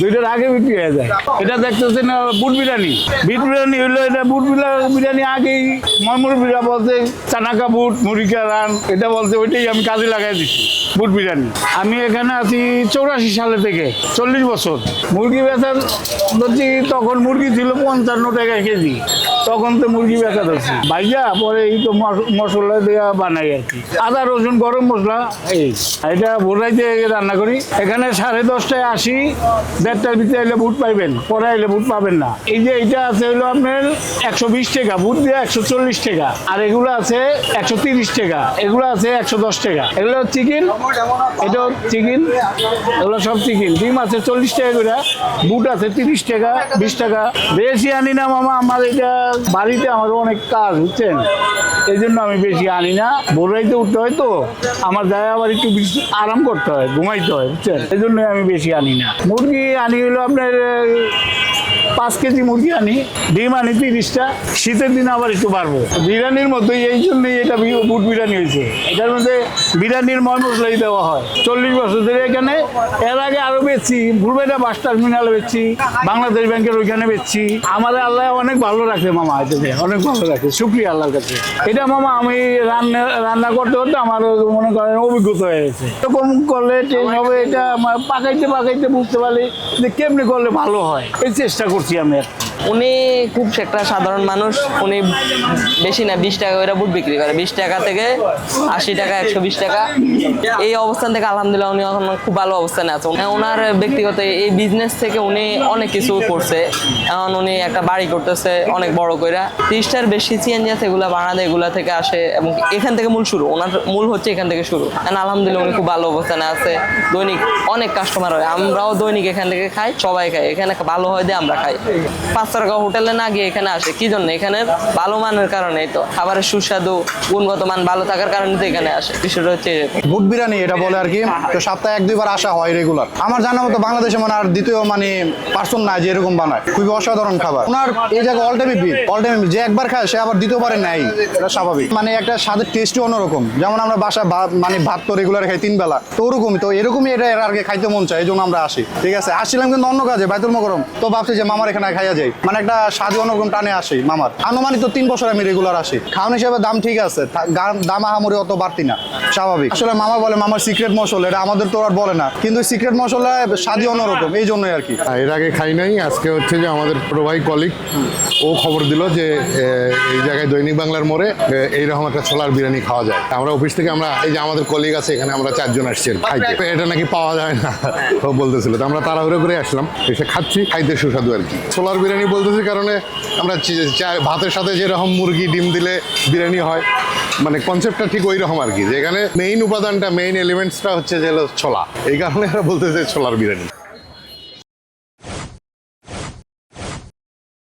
দুইটার আগে বিক্রি হয়ে যায়। এটা দেখতেছেন বুট বিরিয়ানি, বিট বিরিয়ানি হইলো এটা বুট বিরিয়ানি আগেই মরমুরবিরা বলতে চানাকা বুট মুরিকা রান এটা বলতে ওইটাই আমি কাজে লাগাই দিচ্ছি বুট বিরিয়ানি। আমি এখানে আছি 84 সালে থেকে 40 বছর। মুরগি বেচার ধরছি তখন মুরগি ছিল 55 টাকা কেজি, তখন তো মুরগি বেচা ধরছি ভাইয়া, পরে এই তো মশলা দেওয়া বানাই আর কি, আদা রসুন গরম মশলা এই এটা ভোরাইতে রান্না করি। এখানে 10:30টায় আসি, 1:30টার ভিতরে এলে বুট পাইবেন, পরে এলে বুট পাবেন না। এই যে এইটা আছে হলো আপনার 120 টাকা, বুট দিয়ে 140 টাকা, আর এগুলো আছে 130 টাকা, এগুলো আছে 110 টাকা। এগুলো চিকেন, এটাও চিকেন, এগুলো সব চিকেন। ডিম আছে 40 টাকা করে, বুট আছে 30 টাকা 20 টাকা। বেশি আনি না মামা, আমার এটা বাড়িতে আমার অনেক কাজ বুঝছেন, এই জন্য আমি বেশি আনি না। ভোররাইতে উঠতে হয় তো আমার যায়, আবার একটু আরাম করতে হয়, ঘুমাইতে হয় বুঝছেন, এই জন্য আমি বেশি আনি না। মুরগি আনি হলো আপনার 5 কেজি মুরগি আনি, ডিম আনি 30টা। শীতের দিন আবার একটু বাড়বো। বিরিয়ানির মতোই, এই জন্যই এটা বুট বিরিয়ানি হয়েছে। এটার মধ্যে বিরিয়ানির ময় মশলাই দেওয়া হয়। 40 বছর ধরে এখানে, এর আগে আরো বেচছি, ভুলবেটা বাস টার্মিনালে বেচছি, বাংলাদেশ ব্যাংকের ওইখানে বেচছি। আমার আল্লাহ অনেক ভালো রাখে মামা, এটাতে অনেক ভালো রাখে, শুক্রিয়া আল্লাহর কাছে। এটা মামা আমি রান্না করতে করতে আমারও মনে করেন অভিজ্ঞতা হয়ে গেছে। এরকম করলে টেস্ট হবে, এটা আমার পাকাইতে বুঝতে পারি যে কেমনি করলে ভালো হয়, এই চেষ্টা করছি আমি। উনি খুব একটা সাধারণ মানুষ, উনি বেশি না 20 টাকা করে বুট বিক্রি করে, 20 টাকা থেকে 80 টাকা 120 টাকা। এই অবস্থান থেকে আলহামদুলিল্লাহ উনি এখন খুব ভালো অবস্থানে আছে। ওনার ব্যক্তিগত এই বিজনেস থেকে উনি অনেক কিছু করছে। এখন উনি একটা বাড়ি করতেছে অনেক বড় করে, 30টার বেশি সিএনজি আছে, এগুলা ভাড়া দেয়, এগুলা থেকে আসে, এবং এখান থেকে মূল শুরু, ওনার মূল হচ্ছে এখান থেকে শুরু। আলহামদুলিল্লাহ উনি খুব ভালো অবস্থানে আছে। দৈনিক অনেক কাস্টমার হয়, আমরাও দৈনিক এখান থেকে খাই, সবাই খাই, এখানে ভালো হয় দিয়ে আমরা খাই। 5 টাকা হোটেলে না গিয়ে এখানে আসে কি জন্য? এখানে ভালো মানের কারণে, তো খাবারের সুস্বাদু গুণগত মান ভালো থাকার কারণে তো এখানে আসে। বিষয়টা হচ্ছে বুট বিরিয়ানি এটা বলে আর কি। তো সপ্তাহে 1-2 বার আসা হয় রেগুলার। আমার জানা মতো বাংলাদেশে মানে আর দ্বিতীয় মানে পার্সন নাই যে এরকম বানায়, খুবই অসাধারণ খাবার। ওনার এই জায়গায় অল টাইমই ভিড়, অল টাইমই যে একবার খায় সে আবার দ্বিতীয়বারে নেয়, এটা স্বাভাবিক। মানে একটা স্বাদের টেস্টই অন্যরকম। যেমন আমরা বাসায় মানে ভাত তো রেগুলার খাই 3 বেলা, তো ওরকমই, তো এরকমই এটা এর আগে খাইতে মন চায়, এই জন্য আমরা আসি। ঠিক আছে, আসছিলাম কিন্তু অন্য কাজে বাইতুল মোকাররম, তো ভাবছি যে মামার এখানে খাইয়া যাই, মানে একটা স্বাদ অন্যরকম টানে আসে মামার। আনুমানিক তো 3 বছর আমি রেগুলার আসি। খাওয়ান হিসেবে দাম ঠিক আছে, দাম আহামরি অত বাড়তি না, স্বাভাবিক। আসলে মামা বলে মামার সিক্রেট মশলা, এটা আমাদের তো আর বলে না, কিন্তু সিক্রেট মশলা স্বাদই অন্যরকম, এই জন্যই আর কি। এর আগে খাই নাই, আজকে হচ্ছে যে আমাদের ছোট ভাই কলিগ ও খবর দিল যে এই জায়গায় দৈনিক বাংলার মোড়ে এইরকম একটা ছোলার বিরিয়ানি খাওয়া যায়। আমরা অফিস থেকে আমরা এই যে আমাদের কলিগ আছে এখানে, আমরা 4 জন আসছি খাইতে, এটা নাকি পাওয়া যায় না ও বলতেছিল, তো আমরা তাড়াহুড়ো করে আসলাম, এসে খাচ্ছি, খাইতে সুস্বাদু আর কি। ছোলার বিরিয়ানি বলতেছি কারণে আমরা ভাতের সাথে যেরকম মুরগি ডিম দিলে বিরিয়ানি হয়, মানে কনসেপ্টটা ঠিক ওই রকম আর কি, যেখানে মেইন উপাদানটা, মেইন এলিমেন্টসটা হচ্ছে যে ছোলা, এই কারণে এরা বলতেছে ছোলার বিরিয়ানি।